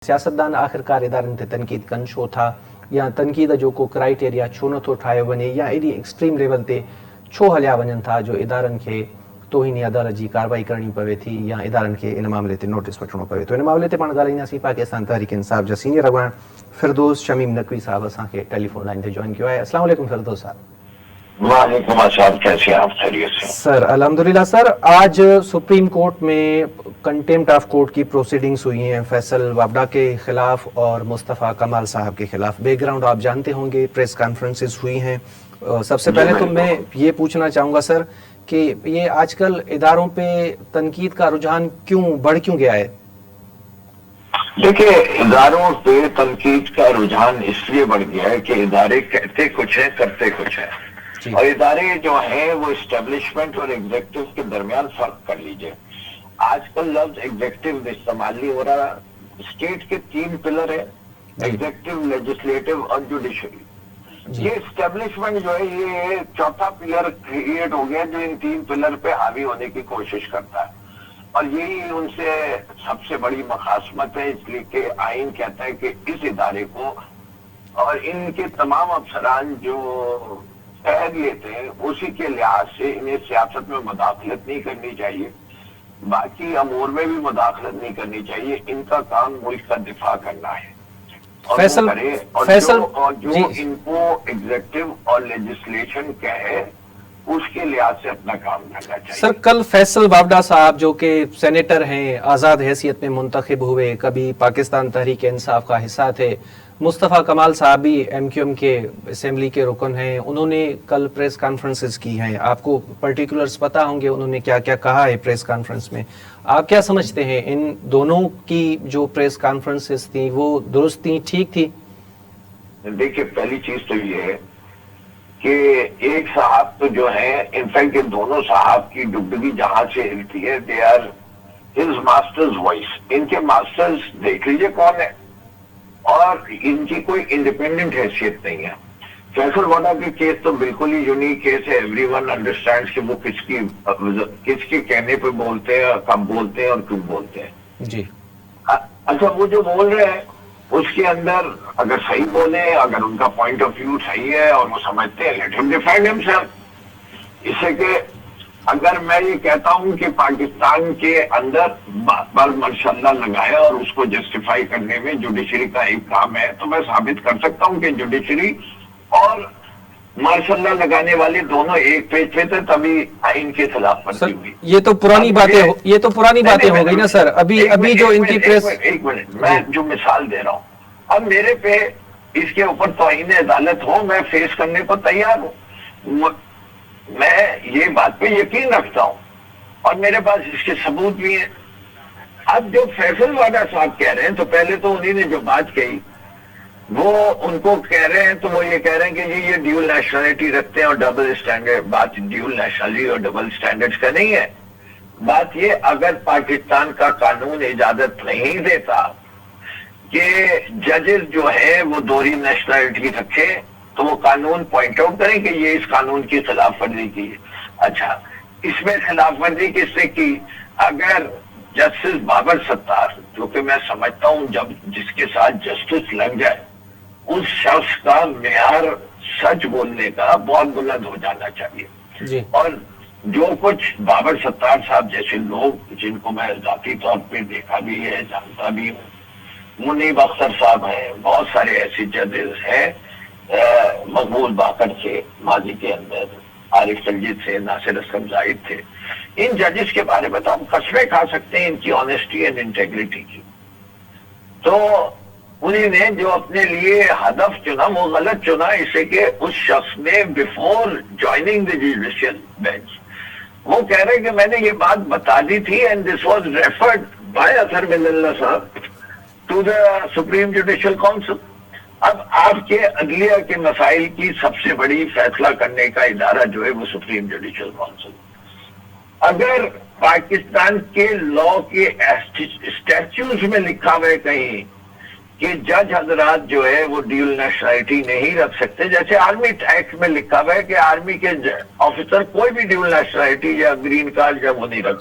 सियासतदान आख़िरकार इदारनि ते तनक़ीद कनि छो था या तनक़ीद जो को क्राइटेरिया छो नथो ठाहियो वञे या एॾी एक्सट्रीम लेवल ते छो हलिया वञनि था जो इदारनि खे तौहीनी अदालत जी कार्रवाई करणी पवे थी या इदारनि खे इन मामले ते नोटिस वठणो पवे थो। इन मामले ते पाण ॻाल्हाईंदासीं। पाकिस्तान तहरीक इंसाफ़ जा सीनियर अॻवान फिरदौस शमीम नक़वी साहब असांखे टेलीफोन लाइन ते जॉइन कयो आहे। अस्सलाम वालेकुम फिरदौस साहब। वालेकुम अस्सलाम, कैसे आप? खैरियत से? सर अल्हम्दुलिल्लाह। सर आज सुप्रीम कोर्ट में कंटेम्प्ट ऑफ कोर्ट की प्रोसीडिंग्स हुई हैं फैसल वाबडा के खिलाफ और मुस्तफ़ा कमाल साहब के खिलाफ। बैकग्राउंड आप जानते होंगे, प्रेस कॉन्फ्रेंसेस हुई हैं। सबसे पहले तो मैं ये पूछना चाहूँगा सर कि ये आजकल इदारों पे तनकीद का रुझान बढ़ क्यों गया है? देखिए, इदारों पे तनकीद का रुझान इसलिए बढ़ गया है कि इदारे कहते कुछ है, करते कुछ है। और इदारे जो हैं वो एस्टेब्लिशमेंट और एग्जीक्यूटिव के दरमियान फर्क कर लीजिए। आजकल लफ्ज एग्जीक्यूटिव इस्तेमाल नहीं हो रहा। स्टेट के 3 पिलर है, एग्जीक्यूटिव, लेजिस्लेटिव और जुडिशरी। ये एस्टेब्लिशमेंट जो है ये चौथा पिलर क्रिएट हो गया जो इन 3 पिलर पे हावी होने की कोशिश करता है और यही उनसे सबसे बड़ी मखासमत है। इसलिए कि आइन कहता है कि इस इदारे को और इनके तमाम अफसरान जो शहद लेते हैं उसी के लिहाज से इन्हें सियासत में मुदाखलत नहीं करनी चाहिए, बाकी अमूर में भी मुदाखलत नहीं करनी चाहिए। इनका काम मुल्क का दिफा करना है और फैसल जो इनको एग्जीक्यूटिव और लेजिस्लेशन कहे उसके लिहाज से अपना काम करना चाहिए। सर कल फैसल वाबडा साहब जो कि सेनेटर हैं, आज़ाद हैसियत में मुंतखब हुए, कभी पाकिस्तान तहरीक इंसाफ का हिस्सा थे। मुस्तफ़ा कमाल साहब भी MQM के असेंबली के रुकन हैं। उन्होंने कल प्रेस कॉन्फ्रेंसेस की हैं। आपको पर्टिकुलर्स पता होंगे उन्होंने क्या क्या कहा है प्रेस कॉन्फ्रेंस में। आप क्या समझते हैं इन दोनों की जो प्रेस कॉन्फ्रेंसेस थी वो दुरुस्त थी, ठीक थी? देखिए, पहली चीज तो ये है कि एक साहब तो जो है, इनफैक्ट इन दोनों साहब की डुगडुगी जहां से हिलती है, they are his master's voice. इनके मास्टर्स देख लीजिए कौन है और इनकी कोई इंडिपेंडेंट हैसियत नहीं है। फैसल वाडा के केस तो बिल्कुल ही यूनिक केस है। एवरीवन अंडरस्टैंड्स कि वो किसके कहने पे बोलते हैं, कब बोलते हैं और क्यों बोलते हैं जी। अच्छा, वो जो बोल रहे हैं उसके अंदर अगर सही बोले, अगर उनका पॉइंट ऑफ व्यू सही है और वो समझते हैं, लेट हिम डिफेंड हिमसेल्फ। इससे कि अगर मैं ये कहता हूं कि पाकिस्तान के अंदर बार माशाल्लाह लगाया और उसको जस्टिफाई करने में जुडिशरी का एक काम है, तो मैं साबित कर सकता हूं कि जुडिशरी और माशाल्लाह लगाने वाले दोनों एक पेज पे थे, तभी आइन के खिलाफ वर्जी हुई। ये तो पुरानी बातें हो गई ना सर। अभी जो इनकी प्रेस, एक मिनट, मैं जो मिसाल दे रहा हूं, अब मेरे पे इसके ऊपर तौहीन अदालत हो, मैं फेस करने को तैयार हूं। मैं ये बात पे यकीन रखता हूं और मेरे पास इसके सबूत भी हैं। अब जो फैसल वाडा साहब कह रहे हैं, तो पहले तो उन्हीं ने जो बात कही वो उनको कह रहे हैं, तो वो ये कह रहे हैं कि ये ड्यूल नेशनलिटी रखते हैं और डबल स्टैंडर्ड। बात ड्यूल नेशनलिटी और डबल स्टैंडर्ड्स का नहीं है। बात ये, अगर पाकिस्तान का कानून इजाजत नहीं देता कि जजेस जो है वो दोहरी नेशनलिटी रखे, तो वो कानून पॉइंट आउट करें कि ये इस कानून की खिलाफ वर्जी की है। अच्छा, इसमें खिलाफ वर्जी किससे की? अगर जस्टिस बाबर सत्तार, जो कि मैं समझता हूं जब जिसके साथ जस्टिस लग जाए उस शख्स का मेयार सच बोलने का बहुत बुलंद हो जाना चाहिए जी। और जो कुछ बाबर सत्तार साहब जैसे लोग, जिनको मैं जाती तौर पे देखा भी है, जानता भी हूँ, मुनीब अख्तर साहब हैं, बहुत सारे ऐसे जजेस हैं, मकबूल बाकर से माजी के अंदर, आरिफ सलजीद से, नासिर असलम जाहिद थे। इन जजेस के बारे में तो हम कसमें खा सकते हैं इनकी ऑनेस्टी एंड इंटेग्रिटी की। तो उन्हीं ने जो अपने लिए हदफ चुना वो गलत चुना, इससे कि उस शख्स ने before joining the judicial bench वो कह रहे कि मैंने ये बात बता दी थी and this was referred by Azhar Billah साहब to the supreme judicial council. अब आपके अदलिया के मसाइल की सबसे बड़ी फैसला करने का इदारा जो है वो सुप्रीम जुडिशियल काउंसिल। अगर पाकिस्तान के लॉ के स्टैट्यूज में लिखा हुआ है कहीं कि जज हजरात जो है वो ड्यूल नेशनलिटी नहीं रख सकते, जैसे आर्मी एक्ट में लिखा हुआ है कि आर्मी के ऑफिसर कोई भी ड्यूल नेशनलिटी या ग्रीन कार्ड या वो नहीं रख